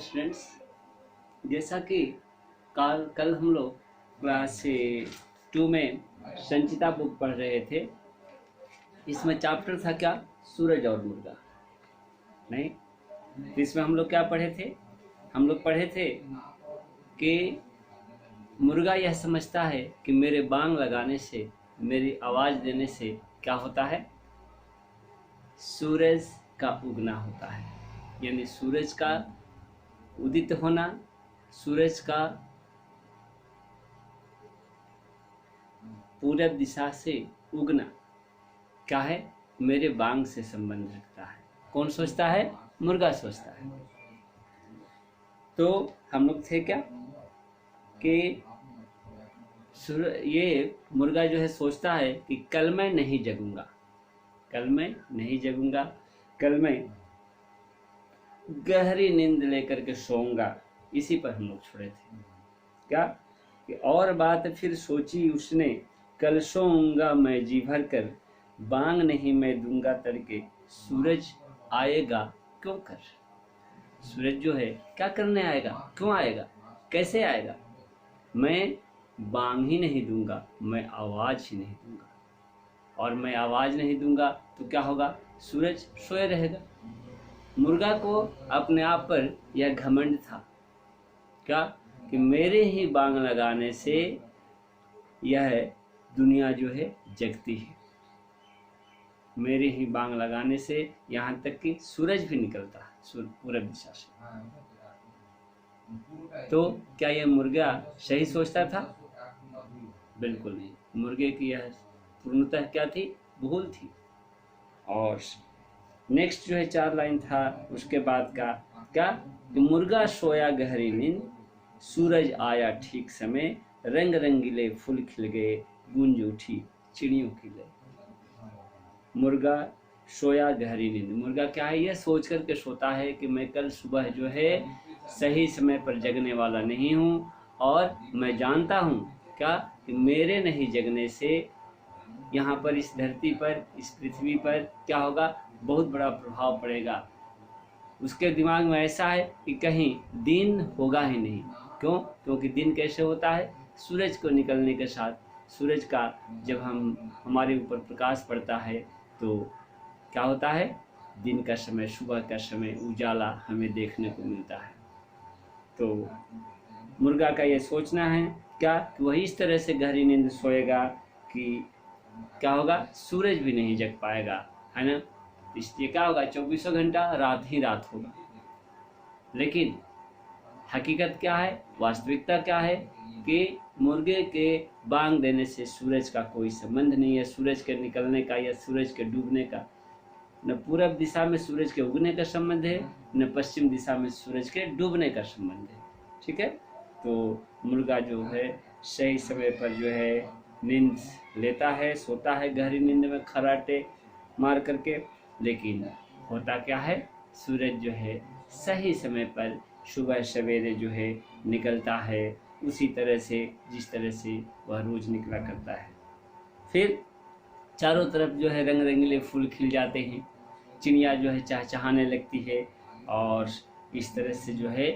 Students, जैसा कि कल हम लोग क्लास 2 में संचिता बुक पढ़ रहे थे। इसमें चैप्टर था क्या? सूरज और मुर्गा। नहीं, तो इसमें हम लोग क्या पढ़े थे? हम लोग पढ़े थे कि मुर्गा यह समझता है कि मेरे बांग लगाने से, मेरी आवाज़ देने से क्या होता है? सूरज का उगना होता है। यानी सूरज का उदित होना, सूरज का पूरब दिशा से उगना क्या है? मेरे बांग से संबंध रखता है। कौन सोचता है? मुर्गा सोचता है। तो हम लोग थे क्या कि ये मुर्गा जो है सोचता है कि कल मैं नहीं जगूंगा, कल मैं नहीं जगूंगा, कल मैं गहरी नींद लेकर के सोऊंगा। इसी पर हम लोग छोड़े थे क्या कि और बात फिर सोची उसने, कल सोऊंगा मैं जी भर कर, बांग नहीं मैं दूंगा तड़के, सूरज आएगा क्यों कर। सूरज जो है क्या करने आएगा, क्यों आएगा, कैसे आएगा? मैं बांग ही नहीं दूंगा, मैं आवाज ही नहीं दूंगा, और मैं आवाज नहीं दूंगा तो क्या होगा? सूरज सोए रहेगा। मुर्गा को अपने आप पर यह घमंड था क्या कि मेरे ही बांग लगाने से यह दुनिया जो है जगती है, मेरे ही बांग लगाने से यहाँ तक कि सूरज भी निकलता है पूरब दिशा से। तो क्या यह मुर्गा सही सोचता था? बिल्कुल नहीं। मुर्गे की यह पूर्णतः क्या थी? भूल थी। और नेक्स्ट जो है 4 लाइन था उसके बाद का क्या कि मुर्गा सोया गहरी नींद, सूरज आया ठीक समय, रंग रंगीले फूल खिल गए, गूंज उठी चिड़ियों की लय। मुर्गा सोया गहरी नींद। मुर्गा क्या है? यह सोच कर के सोता है कि मैं कल सुबह जो है सही समय पर जगने वाला नहीं हूँ, और मैं जानता हूँ क्या कि मेरे नहीं जगने से यहाँ पर, इस धरती पर, इस पृथ्वी पर क्या होगा? बहुत बड़ा प्रभाव पड़ेगा। उसके दिमाग में ऐसा है कि कहीं दिन होगा ही नहीं। क्यों? क्योंकि दिन कैसे होता है? सूरज को निकलने के साथ, सूरज का जब हमारे ऊपर प्रकाश पड़ता है तो क्या होता है? दिन का समय, सुबह का समय, उजाला हमें देखने को मिलता है। तो मुर्गा का ये सोचना है क्या कि वही इस तरह से गहरी नींद सोएगा कि क्या होगा? सूरज भी नहीं जग पाएगा, है ना। इसलिए क्या होगा? 24 घंटा रात ही रात होगा। लेकिन हकीकत क्या है, वास्तविकता क्या है कि मुर्गे के बांग देने से सूरज का कोई संबंध नहीं है। सूरज के निकलने का या सूरज के डूबने का, न पूरब दिशा में सूरज के उगने का संबंध है, न पश्चिम दिशा में सूरज के डूबने का संबंध है। ठीक है। तो मुर्गा जो है सही समय पर जो है नींद लेता है, सोता है गहरी नींद में खर्राटे मार करके। लेकिन होता क्या है? सूरज जो है सही समय पर सुबह सवेरे जो है निकलता है, उसी तरह से जिस तरह से वह रोज निकला करता है। फिर चारों तरफ जो है रंग रंगीले फूल खिल जाते हैं, चिड़िया जो है चहचहाने लगती है, और इस तरह से जो है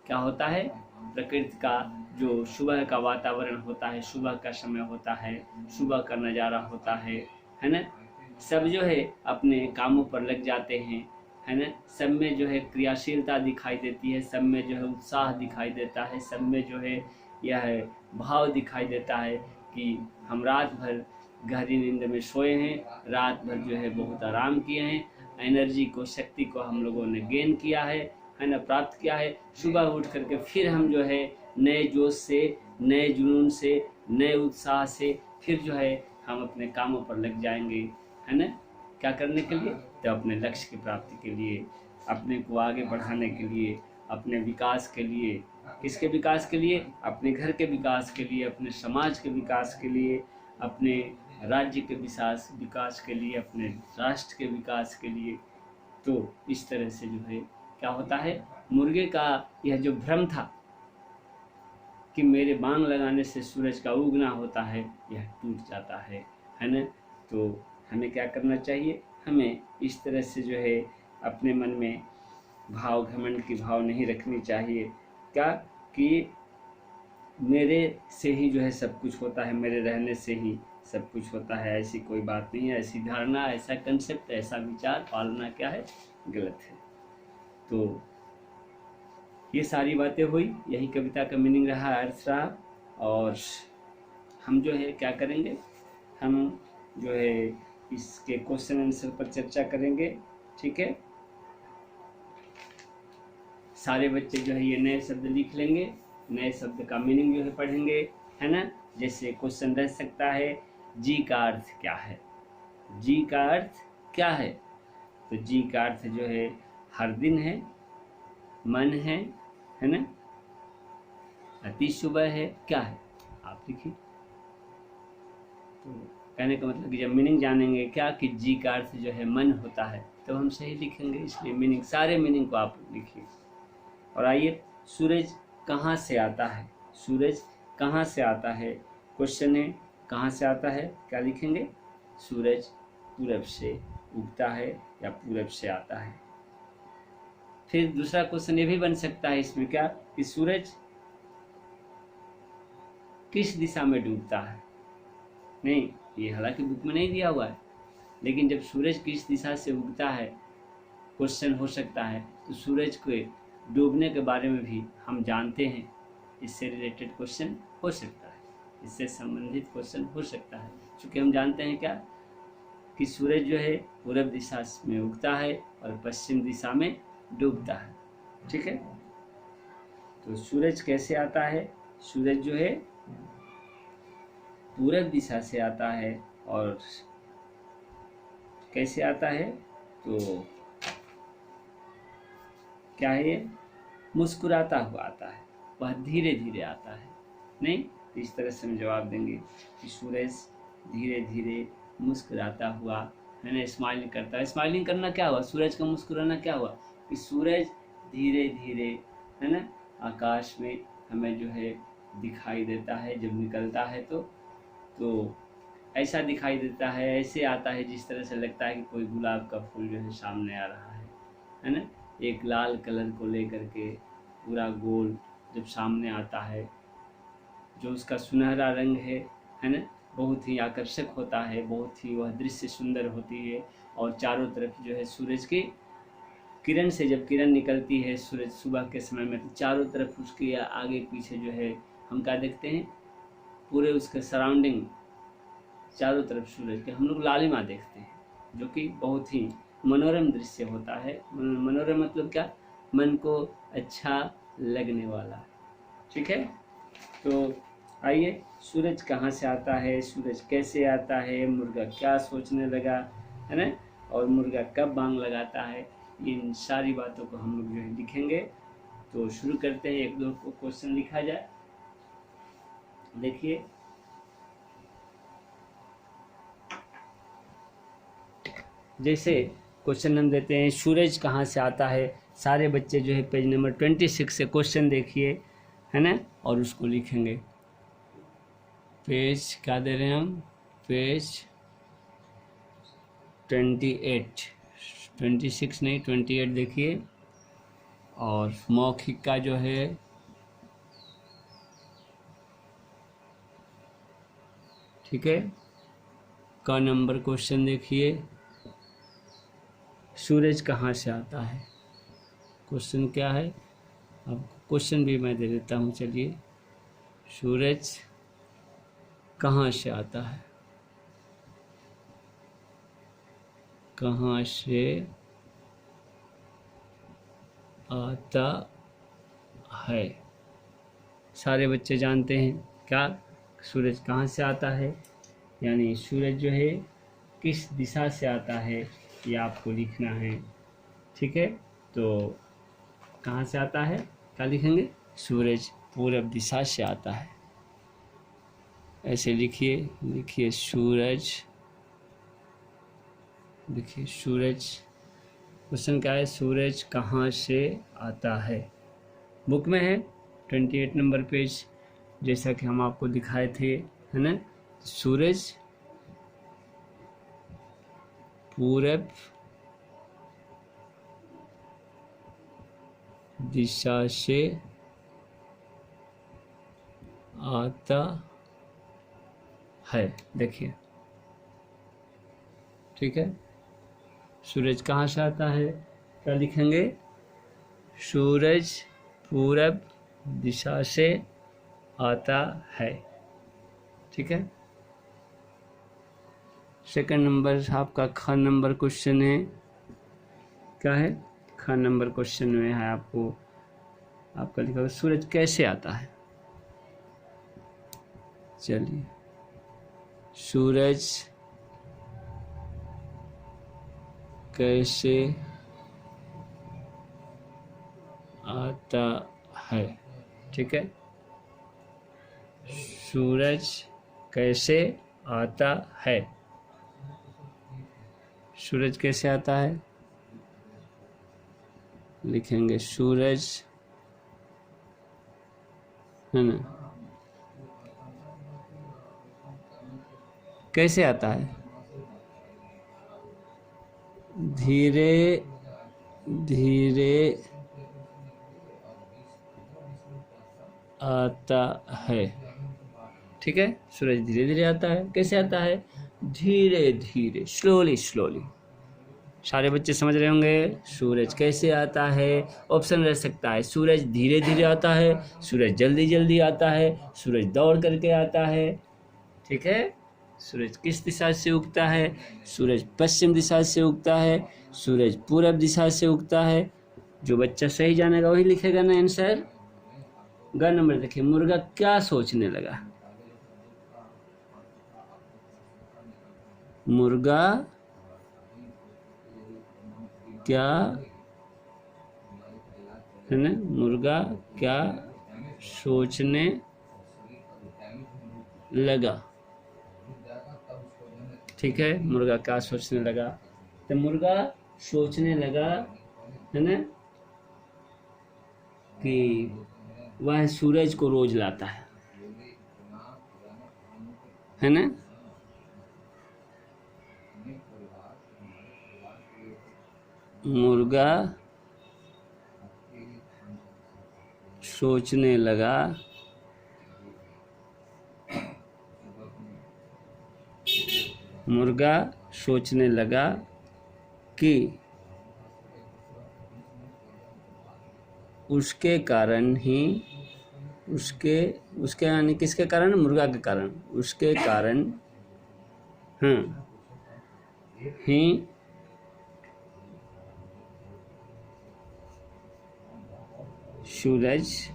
क्या होता है? प्रकृति का जो सुबह का वातावरण होता है, सुबह का समय होता है, सुबह का नज़ारा होता है ना। सब जो है अपने कामों पर लग जाते हैं, है ना। सब में जो है क्रियाशीलता दिखाई देती है, सब में जो है उत्साह दिखाई देता है, सब में जो है यह भाव दिखाई देता है कि हम रात भर गहरी नींद में सोए हैं, रात भर जो है बहुत आराम किए हैं, एनर्जी को, शक्ति को हम लोगों ने गेन किया है ना, प्राप्त किया है। सुबह उठ करके फिर हम जो है नए जोश से, नए जुनून से, नए उत्साह से फिर जो है हम अपने कामों पर लग जाएंगे, है ना। क्या करने के लिए? तो अपने लक्ष्य की प्राप्ति के लिए, अपने को आगे बढ़ाने के लिए, अपने विकास के लिए। किसके विकास के लिए? अपने घर के विकास के लिए, अपने समाज के विकास के लिए, अपने राज्य के विकास के लिए, अपने राष्ट्र के विकास के लिए। तो इस तरह से जो है क्या होता है? मुर्गे का यह जो भ्रम था कि मेरे बांग लगाने से सूरज का उगना होता है, यह टूट जाता है ना। तो हमें क्या करना चाहिए? हमें इस तरह से जो है अपने मन में भाव, घमंड की भाव नहीं रखनी चाहिए। क्या कि मेरे से ही जो है सब कुछ होता है, मेरे रहने से ही सब कुछ होता है, ऐसी कोई बात नहीं है। ऐसी धारणा, ऐसा कंसेप्ट, ऐसा विचार पालना क्या है, गलत है। तो ये सारी बातें हुई, यही कविता का मीनिंग रहा, अर्थ रहा। और हम जो है क्या करेंगे, हम जो है इसके क्वेश्चन आंसर पर चर्चा करेंगे। ठीक है, सारे बच्चे जो है ये नए शब्द लिख लेंगे, नए शब्द का मीनिंग जो है पढ़ेंगे, है ना। जैसे क्वेश्चन रह सकता है, जी का अर्थ क्या है, जी का अर्थ क्या है। तो जी का अर्थ जो है हर दिन है, मन है ना, अति सुबह है, क्या है, आप लिखिए। तो कहने का मतलब कि जब मीनिंग जानेंगे क्या कि जी का अर्थ जो है मन होता है, तो हम सही लिखेंगे। इसलिए मीनिंग, सारे मीनिंग को आप लिखिए। और आइए, सूरज कहाँ से आता है, सूरज कहाँ से आता है, क्वेश्चन है कहाँ से आता है, क्या लिखेंगे, सूरज पूरब से उगता है या पूरब से आता है। फिर दूसरा क्वेश्चन ये भी बन सकता है इसमें, क्या कि सूरज किस दिशा में डूबता है। नहीं, ये हालांकि बुक में नहीं दिया हुआ है, लेकिन जब सूरज किस दिशा से उगता है क्वेश्चन हो सकता है, तो सूरज के डूबने के बारे में भी हम जानते हैं, इससे रिलेटेड क्वेश्चन हो सकता है, इससे संबंधित क्वेश्चन हो सकता है। क्योंकि हम जानते हैं क्या कि सूरज जो है पूरब दिशा में उगता है और पश्चिम दिशा में डूबता है। ठीक है, तो सूरज कैसे आता है, सूरज जो है पूरब दिशा से आता है, और कैसे आता है, तो क्या है, ये मुस्कुराता हुआ आता है, वह धीरे धीरे आता है। नहीं, इस तरह से हम जवाब देंगे कि सूरज धीरे धीरे मुस्कुराता हुआ, है ना, स्माइलिंग करता है। स्माइलिंग करना क्या हुआ, सूरज का मुस्कुराना क्या हुआ कि सूरज धीरे धीरे, है ना, आकाश में हमें जो है दिखाई देता है जब निकलता है, तो ऐसा दिखाई देता है, ऐसे आता है जिस तरह से लगता है कि कोई गुलाब का फूल जो है सामने आ रहा है ना। एक लाल कलर को लेकर के पूरा गोल जब सामने आता है, जो उसका सुनहरा रंग है ना, बहुत ही आकर्षक होता है, बहुत ही वह दृश्य सुंदर होती है। और चारों तरफ जो है सूरज की किरण से जब किरण निकलती है सूरज सुबह के समय में, तो चारों तरफ उसके आगे पीछे जो है हम क्या देखते हैं, पूरे उसके सराउंडिंग चारों तरफ सूरज के हम लोग लालिमा देखते हैं, जो कि बहुत ही मनोरम दृश्य होता है। मनोरम मतलब क्या, मन को अच्छा लगने वाला। ठीक है, तो आइए, सूरज कहाँ से आता है, सूरज कैसे आता है, मुर्गा क्या सोचने लगा, है ना, और मुर्गा कब बांग लगाता है, इन सारी बातों को हम लोग जो है लिखेंगे। तो शुरू करते हैं, एक दो क्वेश्चन लिखा जाए। देखिए, जैसे क्वेश्चन हम देते हैं, सूरज कहाँ से आता है। सारे बच्चे जो है पेज नंबर 26 से क्वेश्चन देखिए, है ना, और उसको लिखेंगे। पेज क्या दे रहे हैं हम, पेज 28, 26 नहीं 28 देखिए। और मौखिक का जो है ठीक है, का नंबर क्वेश्चन देखिए, सूरज कहाँ से आता है। क्वेश्चन क्या है, अब क्वेश्चन भी मैं दे देता हूँ, चलिए। सूरज कहाँ से आता है, कहाँ से आता है। सारे बच्चे जानते हैं क्या, सूरज कहाँ से आता है, यानी सूरज जो है किस दिशा से आता है, ये आपको लिखना है। ठीक है, तो कहाँ से आता है, क्या लिखेंगे, सूरज पूरब दिशा से आता है, ऐसे लिखिए सूरज, देखिए सूरज, क्वेश्चन क्या है, सूरज कहाँ से आता है। बुक में है 28 नंबर पेज, जैसा कि हम आपको दिखाए थे, है ना। सूरज पूरब दिशा से आता है। देखिए, ठीक है, सूरज कहाँ से आता है? क्या लिखेंगे? सूरज पूरब दिशा से आता है। ठीक है। सेकंड नंबर आपका ख नंबर क्वेश्चन है। क्या है? ख नंबर क्वेश्चन में है आपका लिखा हुआ सूरज कैसे आता है। चलिए, सूरज कैसे आता है। ठीक है, सूरज कैसे आता है। सूरज कैसे आता है? लिखेंगे सूरज, है ना, कैसे आता है? धीरे धीरे आता है। ठीक है, सूरज धीरे धीरे आता है। कैसे आता है? धीरे धीरे, स्लोली स्लोली। सारे बच्चे समझ रहे होंगे। सूरज कैसे आता है? ऑप्शन रह सकता है सूरज धीरे धीरे आता है, सूरज जल्दी जल्दी आता है, सूरज दौड़ करके आता है। ठीक है, सूरज किस दिशा से उगता है? सूरज पश्चिम दिशा से उगता है, सूरज पूरब दिशा से उगता है। जो बच्चा सही जानेगा वही लिखेगा ना आंसर। ग नंबर देखिए, मुर्गा क्या सोचने लगा। मुर्गा क्या, है ना, मुर्गा क्या सोचने लगा। ठीक है, मुर्गा क्या सोचने लगा? तो मुर्गा सोचने लगा, है ना, कि वह सूरज को रोज लाता है ना। मुर्गा सोचने लगा मुर्गा सोचने लगा कि उसके कारण ही उसके यानी किसके कारण? मुर्गा के कारण। उसके कारण ही सूरज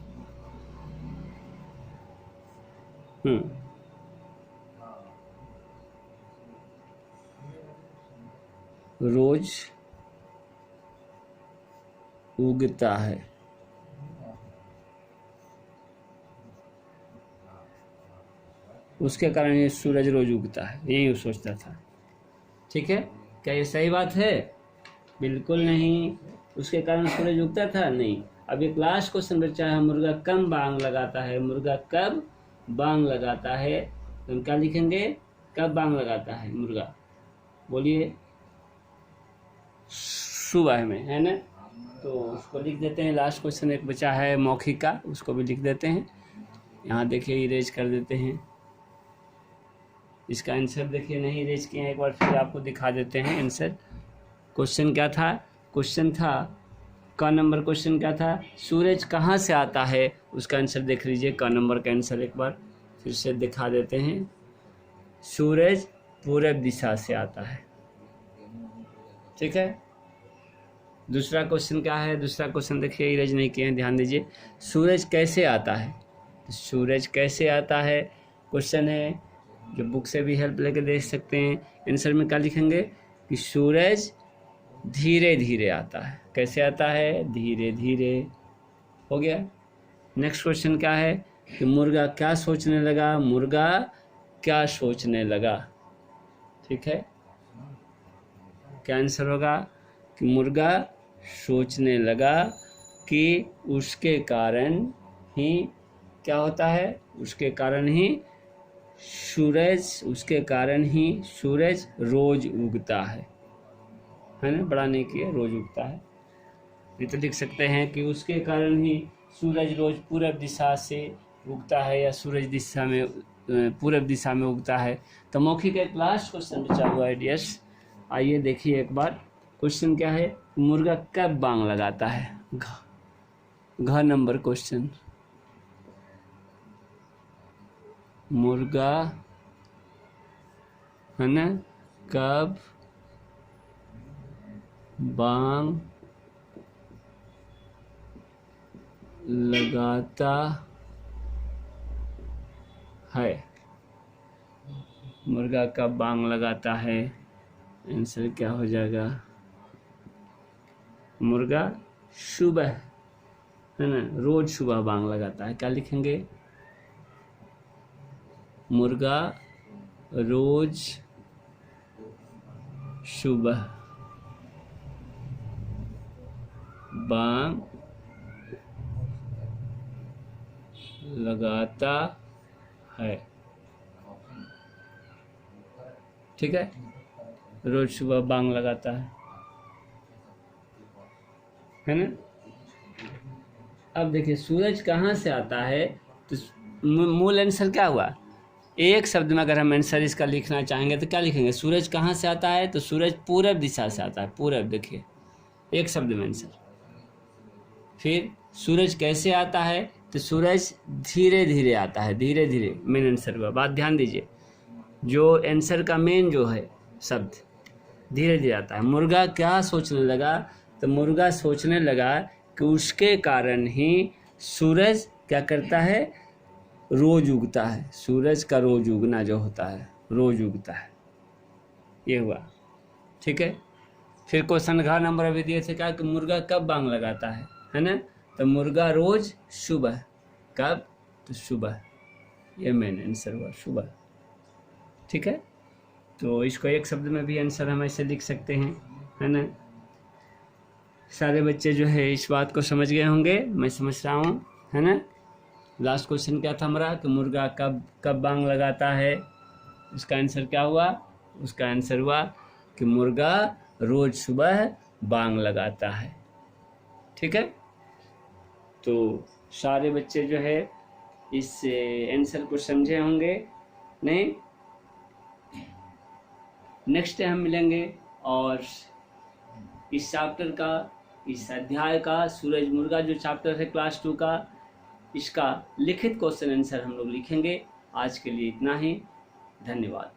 रोज उगता है। उसके कारण ये सूरज रोज उगता है, यही वो सोचता था। ठीक है, क्या ये सही बात है? बिल्कुल नहीं। उसके कारण सूरज उगता था? नहीं। अब एक लास्ट क्वेश्चन बचा है, मुर्गा कब बांग लगाता है। मुर्गा कब बांग लगाता है? तो हम क्या लिखेंगे? कब बांग लगाता है मुर्गा? बोलिए। सुबह में, है ना। तो उसको लिख देते हैं। लास्ट क्वेश्चन एक बचा है मौखिक का, उसको भी लिख देते हैं। यहाँ देखिए, इरेज कर देते हैं। इसका आंसर देखिए, नहीं इरेज किए हैं, एक बार फिर आपको दिखा देते हैं आंसर। क्वेश्चन क्या था? क्वेश्चन था क नंबर क्वेश्चन क्या था? सूरज कहाँ से आता है? उसका आंसर देख लीजिए। क नंबर का आंसर एक बार फिर से दिखा देते हैं। सूरज पूरब दिशा से आता है। ठीक है, दूसरा क्वेश्चन क्या है? दूसरा क्वेश्चन देखिए, इरेज नहीं किए हैं, ध्यान दीजिए। सूरज कैसे आता है? सूरज कैसे आता है क्वेश्चन है, जो बुक से भी हेल्प लेके देख सकते हैं। आंसर में क्या लिखेंगे? कि सूरज धीरे धीरे आता है। कैसे आता है? धीरे धीरे। हो गया। नेक्स्ट क्वेश्चन क्या है? कि मुर्गा क्या सोचने लगा। मुर्गा क्या सोचने लगा। ठीक है, क्या आंसर होगा? कि मुर्गा सोचने लगा कि उसके कारण ही क्या होता है? उसके कारण ही सूरज रोज उगता है ना। बड़ा नहीं किया, रोज उगता है। ये तो लिख सकते हैं कि उसके कारण ही सूरज रोज पूरब दिशा से उगता है या सूरज दिशा में पूरब दिशा में उगता है। तो मौखिक एक लास्ट क्वेश्चन बचा हुआ है डियर्स, आइए देखिए एक बार। क्वेश्चन क्या है? मुर्गा कब बांग लगाता है? घ नंबर क्वेश्चन। मुर्गा है ना कब बांग लगाता है? मुर्गा कब बांग लगाता है? आंसर क्या हो जाएगा? मुर्गा सुबह है ना, रोज सुबह बांग लगाता है। क्या लिखेंगे? मुर्गा रोज सुबह बांग लगाता है। ठीक है, रोज सुबह बांग लगाता है ना। अब देखिए सूरज कहाँ से आता है, तो मूल आंसर क्या हुआ? एक शब्द में अगर हम आंसर इसका लिखना चाहेंगे तो क्या लिखेंगे? सूरज कहाँ से आता है, तो सूरज पूरब दिशा से आता है। पूरब, देखिए एक शब्द में आंसर। फिर सूरज कैसे आता है, तो सूरज धीरे धीरे आता है। धीरे धीरे मेन आंसर हुआ। बात ध्यान दीजिए, जो आंसर का मेन जो है शब्द धीरे धीरे आता है। मुर्गा क्या सोचने लगा, तो मुर्गा सोचने लगा कि उसके कारण ही सूरज क्या करता है, रोज उगता है। सूरज का रोज उगना जो होता है, रोज उगता है, ये हुआ। ठीक है, फिर क्वेश्चन घ नंबर अभी दिए थे क्या कि मुर्गा कब बांग लगाता है ना। तो मुर्गा रोज सुबह, कब, तो सुबह, ये मेन आंसर हुआ, सुबह। ठीक है, तो इसको एक शब्द में भी आंसर हम ऐसे लिख सकते हैं, है ना। सारे बच्चे जो है इस बात को समझ गए होंगे, मैं समझ रहा हूँ, है ना। लास्ट क्वेश्चन क्या था हमारा कि मुर्गा कब बांग लगाता है, उसका आंसर क्या हुआ? उसका आंसर हुआ कि मुर्गा रोज सुबह बांग लगाता है। ठीक है, तो सारे बच्चे जो है इस आंसर को समझे होंगे नहीं। नेक्स्ट डे हम मिलेंगे और इस चैप्टर का, इस अध्याय का, सूरज मुर्गा जो चैप्टर है क्लास 2 का, इसका लिखित क्वेश्चन आंसर हम लोग लिखेंगे। आज के लिए इतना ही, धन्यवाद।